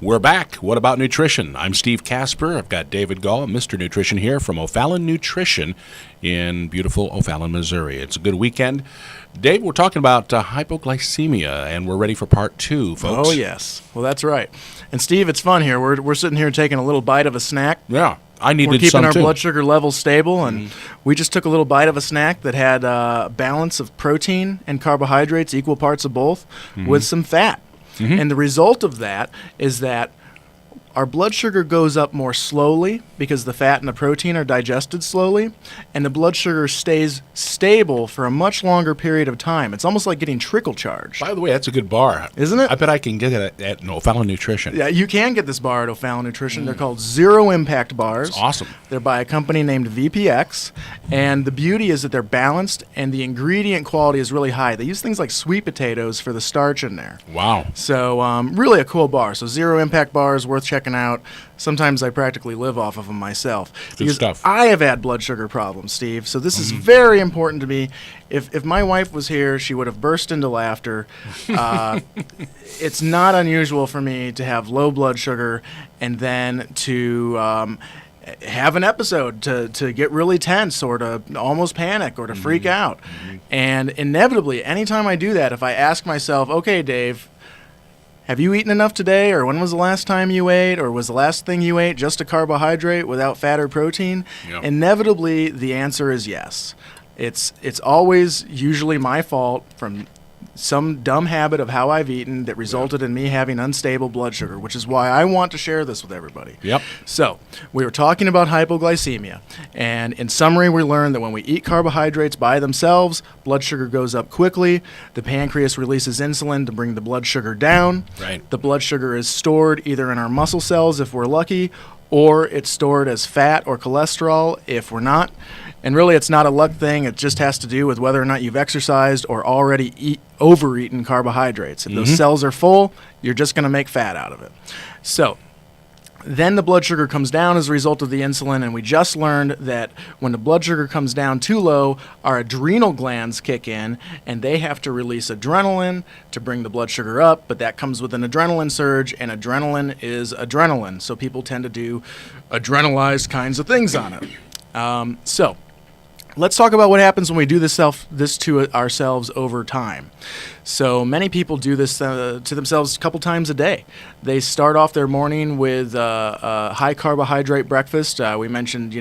We're back. What about nutrition? I'm Steve Casper. I've got David Gall, Mr. Nutrition here from O'Fallon Nutrition in beautiful O'Fallon, Missouri. It's a good weekend. Dave, we're talking about hypoglycemia, and we're ready for part 2, folks. Oh, yes. Well, that's right. And, Steve, it's fun here. We're sitting here taking a little bite of a snack. Yeah, I needed some, too. We're keeping our blood sugar levels stable, and we just took a little bite of a snack that had a balance of protein and carbohydrates, equal parts of both, with some fat. And the result of that is that our blood sugar goes up more slowly because the fat and the protein are digested slowly, and the blood sugar stays stable for a much longer period of time. It's almost like getting trickle charged. By the way, that's a good bar. Isn't it? I bet I can get it at O'Fallon Nutrition. Yeah, you can get this bar at O'Fallon Nutrition. They're called Zero Impact Bars. That's awesome. They're by a company named VPX, and the beauty is that they're balanced, and the ingredient quality is really high. They use things like sweet potatoes for the starch in there. Wow. So really a cool bar. So Zero Impact Bars, worth checking out. Sometimes I practically live off of them myself. Good stuff. I have had blood sugar problems, Steve, so this is very important to me. If my wife was here, she would have burst into laughter. It's not unusual for me to have low blood sugar and then to have an episode to get really tense or to almost panic or to freak out. And inevitably, anytime I do that, if I ask myself, okay, Dave, have you eaten enough today, or when was the last time you ate, or was the last thing you ate just a carbohydrate without fat or protein? Yep. Inevitably, the answer is yes. It's always usually my fault from some dumb habit of how I've eaten that resulted in me having unstable blood sugar, which is why I want to share this with everybody. Yep. So, we were talking about hypoglycemia, and in summary, we learned that when we eat carbohydrates by themselves, blood sugar goes up quickly, the pancreas releases insulin to bring the blood sugar down. Right. The blood sugar is stored either in our muscle cells if we're lucky, or it's stored as fat or cholesterol if we're not. And really, it's not a luck thing. It just has to do with whether or not you've exercised or already overeaten carbohydrates. If those cells are full, you're just going to make fat out of it. So then the blood sugar comes down as a result of the insulin, and we just learned that when the blood sugar comes down too low, our adrenal glands kick in, and they have to release adrenaline to bring the blood sugar up, but that comes with an adrenaline surge, and adrenaline is adrenaline, so people tend to do adrenalized kinds of things on it. So let's talk about what happens when we do this to ourselves over time. So many people do this to themselves a couple times a day. They start off their morning with a high carbohydrate breakfast. We mentioned,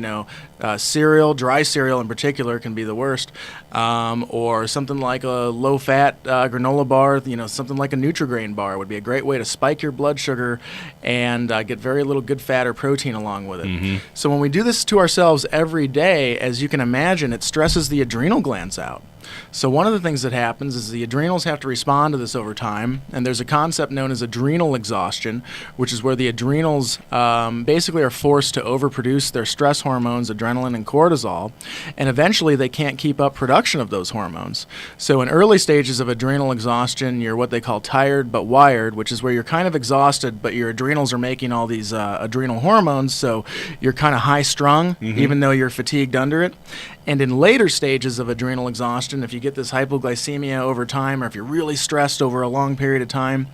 cereal, dry cereal in particular can be the worst, or something like a low-fat granola bar. Something like a Nutri-Grain bar would be a great way to spike your blood sugar and get very little good fat or protein along with it. So when we do this to ourselves every day, as you can imagine, it stresses the adrenal glands out. So one of the things that happens is the adrenals have to respond to this over time, and there's a concept known as adrenal exhaustion, which is where the adrenals basically are forced to overproduce their stress hormones, adrenaline and cortisol, and eventually they can't keep up production of those hormones. So in early stages of adrenal exhaustion, you're what they call tired but wired, which is where you're kind of exhausted, but your adrenals are making all these adrenal hormones, so you're kind of high-strung, even though you're fatigued under it. And in later stages of adrenal exhaustion, if you get this hypoglycemia over time, or if you're really stressed over a long period of time,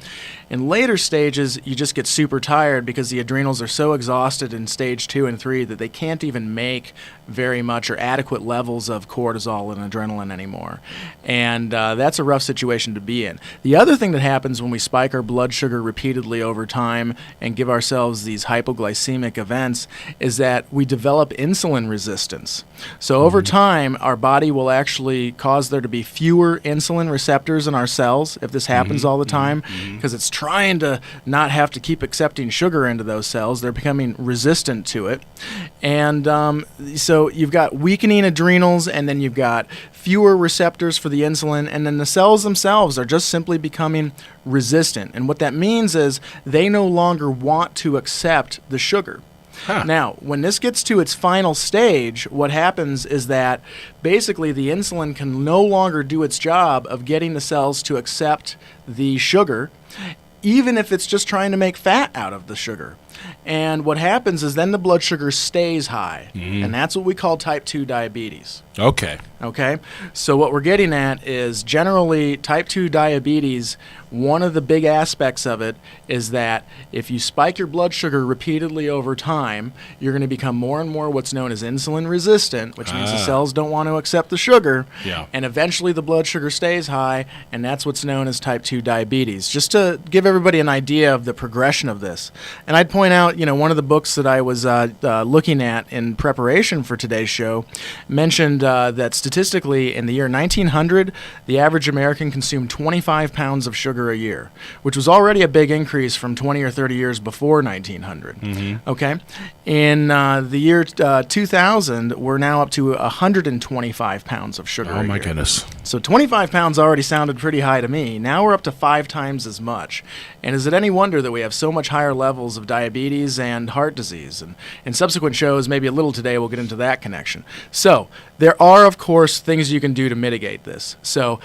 in later stages, you just get super tired because the adrenals are so exhausted in stage 2 and 3 that they can't even make very much or adequate levels of cortisol and adrenaline anymore. And that's a rough situation to be in. The other thing that happens when we spike our blood sugar repeatedly over time and give ourselves these hypoglycemic events is that we develop insulin resistance. So over time, our body will actually cause there to be fewer insulin receptors in our cells if this happens all the time, because it's trying to not have to keep accepting sugar into those cells. They're becoming resistant to it. And so you've got weakening adrenals, and then you've got fewer receptors for the insulin, and then the cells themselves are just simply becoming resistant. And what that means is they no longer want to accept the sugar. Now, when this gets to its final stage, what happens is that basically the insulin can no longer do its job of getting the cells to accept the sugar, even if it's just trying to make fat out of the sugar. And what happens is then the blood sugar stays high, and that's what we call type 2 diabetes. Okay. Okay, so what we're getting at is generally type 2 diabetes, one of the big aspects of it is that if you spike your blood sugar repeatedly over time, you're going to become more and more what's known as insulin resistant, which means the cells don't want to accept the sugar, and eventually the blood sugar stays high, and that's what's known as type 2 diabetes. Just to give everybody an idea of the progression of this. And I'd point out, one of the books that I was looking at in preparation for today's show mentioned that statistically in the year 1900, the average American consumed 25 pounds of sugar a year, which was already a big increase from 20 or 30 years before 1900. Okay? In the year 2000, we're now up to 125 pounds of sugar a year. Oh, my goodness. So 25 pounds already sounded pretty high to me. Now we're up to 5 times as much. And is it any wonder that we have so much higher levels of diabetes and heart disease? And in subsequent shows, maybe a little today, we'll get into that connection. So there are, of course, things you can do to mitigate this. So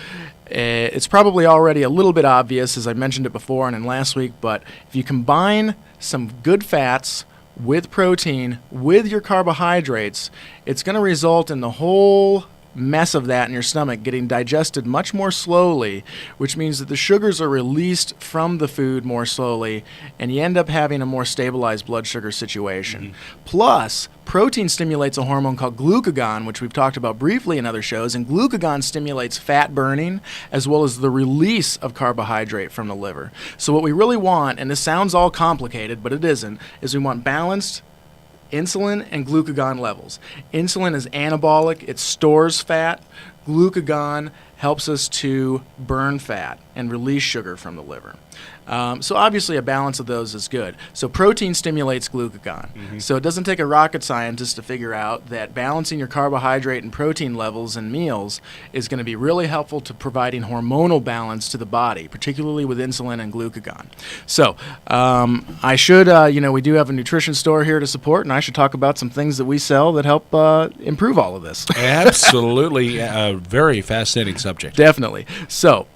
it's probably already a little bit obvious, as I mentioned it before and in last week, but if you combine some good fats with protein with your carbohydrates, it's going to result in the whole mess of that in your stomach getting digested much more slowly, which means that the sugars are released from the food more slowly, and you end up having a more stabilized blood sugar situation. Plus, protein stimulates a hormone called glucagon, which we've talked about briefly in other shows, and glucagon stimulates fat burning as well as the release of carbohydrate from the liver. So what we really want, and this sounds all complicated, but it isn't, is we want balanced insulin and glucagon levels. Insulin is anabolic, it stores fat. Glucagon helps us to burn fat and release sugar from the liver. So obviously a balance of those is good. So protein stimulates glucagon. So it doesn't take a rocket scientist to figure out that balancing your carbohydrate and protein levels in meals is going to be really helpful to providing hormonal balance to the body, particularly with insulin and glucagon. So I should, we do have a nutrition store here to support, and I should talk about some things that we sell that help improve all of this. Absolutely. A very fascinating subject. Definitely. So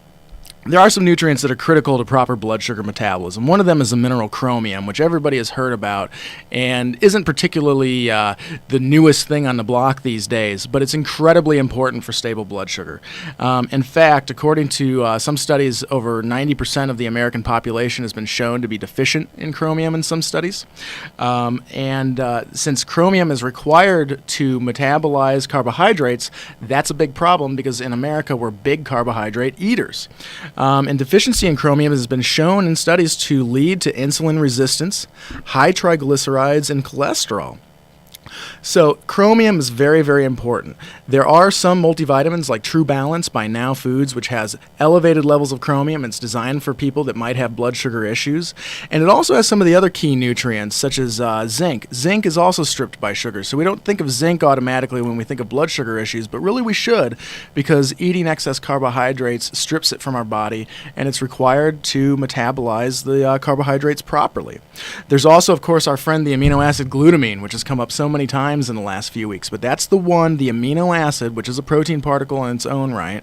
there are some nutrients that are critical to proper blood sugar metabolism. One of them is the mineral chromium, which everybody has heard about and isn't particularly the newest thing on the block these days, but it's incredibly important for stable blood sugar. In fact, according to some studies, over 90% of the American population has been shown to be deficient in chromium in some studies. Since chromium is required to metabolize carbohydrates, that's a big problem because in America we're big carbohydrate eaters. And deficiency in chromium has been shown in studies to lead to insulin resistance, high triglycerides, and cholesterol. So chromium is very, very important. There are some multivitamins like True Balance by Now Foods, which has elevated levels of chromium. It's designed for people that might have blood sugar issues. And it also has some of the other key nutrients, such as zinc. Zinc is also stripped by sugar. So we don't think of zinc automatically when we think of blood sugar issues, but really we should, because eating excess carbohydrates strips it from our body, and it's required to metabolize the carbohydrates properly. There's also, of course, our friend the amino acid glutamine, which has come up so many times in the last few weeks, but that's the one, the amino acid, which is a protein particle in its own right,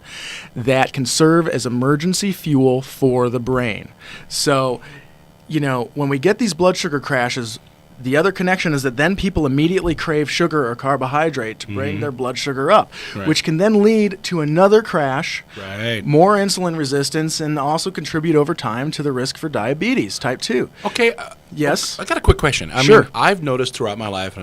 that can serve as emergency fuel for the brain. So, when we get these blood sugar crashes, the other connection is that then people immediately crave sugar or carbohydrate to bring their blood sugar up, which can then lead to another crash, more insulin resistance, and also contribute over time to the risk for diabetes type 2. Okay. Yes? I got a quick question. I mean, I've noticed throughout my life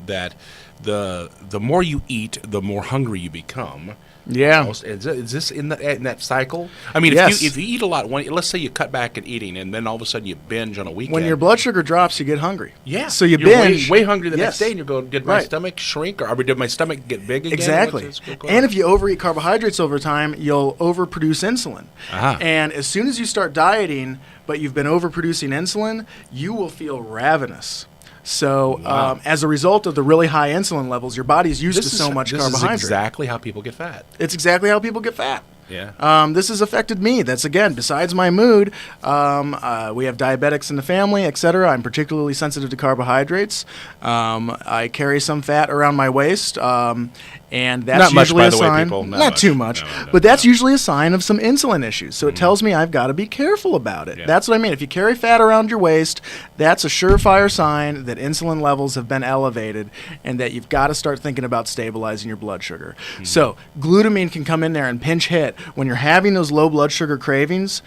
that the more you eat, the more hungry you become. Yeah. Almost. Is this in that cycle? I mean, if you eat a lot, let's say you cut back at eating, and then all of a sudden you binge on a weekend. When your blood sugar drops, you get hungry. Yeah. So you're binge. Way hungry the next day, and you go, did my stomach shrink, or did my stomach get big again? Exactly. And if you overeat carbohydrates over time, you'll overproduce insulin. And as soon as you start dieting, but you've been overproducing insulin, you will feel ravenous. So as a result of the really high insulin levels, your body's used to so much carbohydrate. This is exactly how people get fat. It's exactly how people get fat. Yeah. This has affected me. That's, again, besides my mood, we have diabetics in the family, etc. I'm particularly sensitive to carbohydrates. I carry some fat around my waist. And that's Not much, usually by a the way, sign. people. Not Not much. too much, No, but that's usually a sign of some insulin issues. So it tells me I've got to be careful about it. Yeah. That's what I mean. If you carry fat around your waist, that's a surefire sign that insulin levels have been elevated and that you've got to start thinking about stabilizing your blood sugar. So glutamine can come in there and pinch hit when you're having those low blood sugar cravings.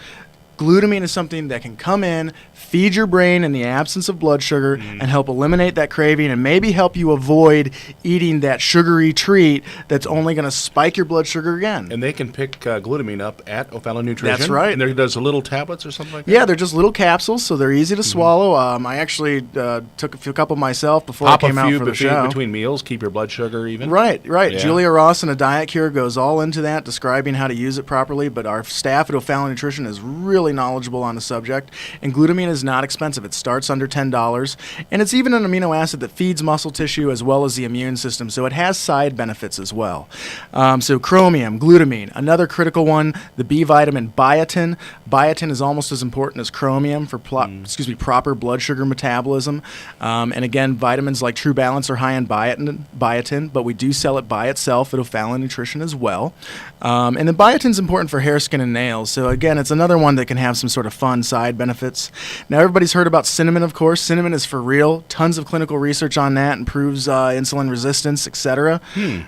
Glutamine is something that can come in, feed your brain in the absence of blood sugar, and help eliminate that craving and maybe help you avoid eating that sugary treat that's only going to spike your blood sugar again. And they can pick glutamine up at O'Fallon Nutrition. That's right. And there does little tablets or something like that? Yeah, they're just little capsules, so they're easy to swallow. I actually took a couple myself before Pop I came a out few for the show. between meals, keep your blood sugar even. Right. Yeah. Julia Ross in A Diet Cure goes all into that, describing how to use it properly, but our staff at O'Fallon Nutrition is really knowledgeable on the subject, and glutamine is not expensive. It starts under $10, and it's even an amino acid that feeds muscle tissue as well as the immune system, so it has side benefits as well. So chromium, glutamine, another critical one, the B vitamin biotin. Biotin is almost as important as chromium for proper blood sugar metabolism. And again, vitamins like True Balance are high in biotin, but we do sell it by itself at O'Fallon Nutrition as well. And then biotin's important for hair, skin, and nails. So again, it's another one that can have some sort of fun side benefits. Now, everybody's heard about cinnamon, of course. Cinnamon is for real. Tons of clinical research on that, improves insulin resistance, etc.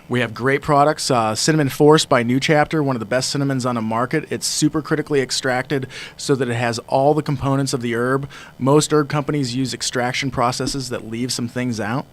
We have great products. Cinnamon Force by New Chapter, one of the best cinnamons on the market. It's super critically extracted so that it has all the components of the herb. Most herb companies use extraction processes that leave some things out.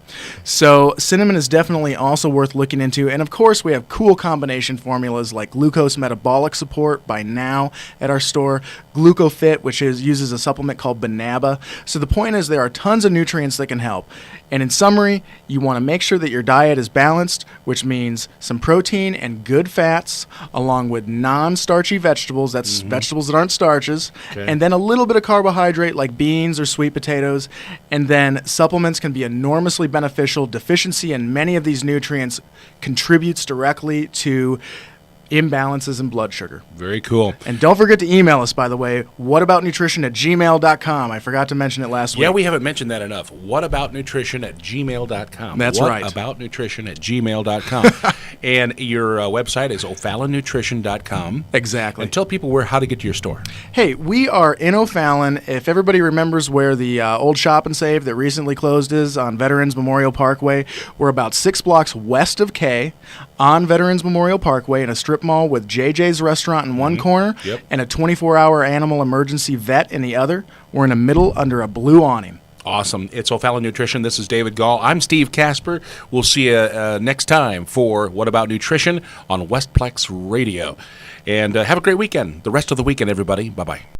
So cinnamon is definitely also worth looking into. And of course, we have cool combination formulas like glucose metabolic support by Now at our store, GlucoFit, which uses a supplement called Banaba. So the point is there are tons of nutrients that can help. And in summary, you want to make sure that your diet is balanced, which means some protein and good fats, along with non-starchy vegetables, that's vegetables that aren't starches, and then a little bit of carbohydrate like beans or sweet potatoes. And then supplements can be enormously beneficial. Deficiency in many of these nutrients contributes directly to imbalances in blood sugar. Very cool. And don't forget to email us, by the way, whataboutnutrition@gmail.com. I forgot to mention it last week. Yeah, we haven't mentioned that enough. Whataboutnutrition@gmail.com. That's right. Whataboutnutrition@gmail.com. And your website is o'fallonnutrition.com. Exactly. And tell people how to get to your store. Hey, we are in O'Fallon. If everybody remembers where the old Shop and Save that recently closed is on Veterans Memorial Parkway, we're about 6 blocks west of K on Veterans Memorial Parkway in a strip mall with JJ's Restaurant in one corner and a 24-hour animal emergency vet in the other. We're in the middle under a blue awning. Awesome. It's O'Fallon Nutrition. This is David Gall. I'm Steve Casper. We'll see you next time for What About Nutrition on Westplex Radio. And have a great weekend. The rest of the weekend, everybody. Bye-bye.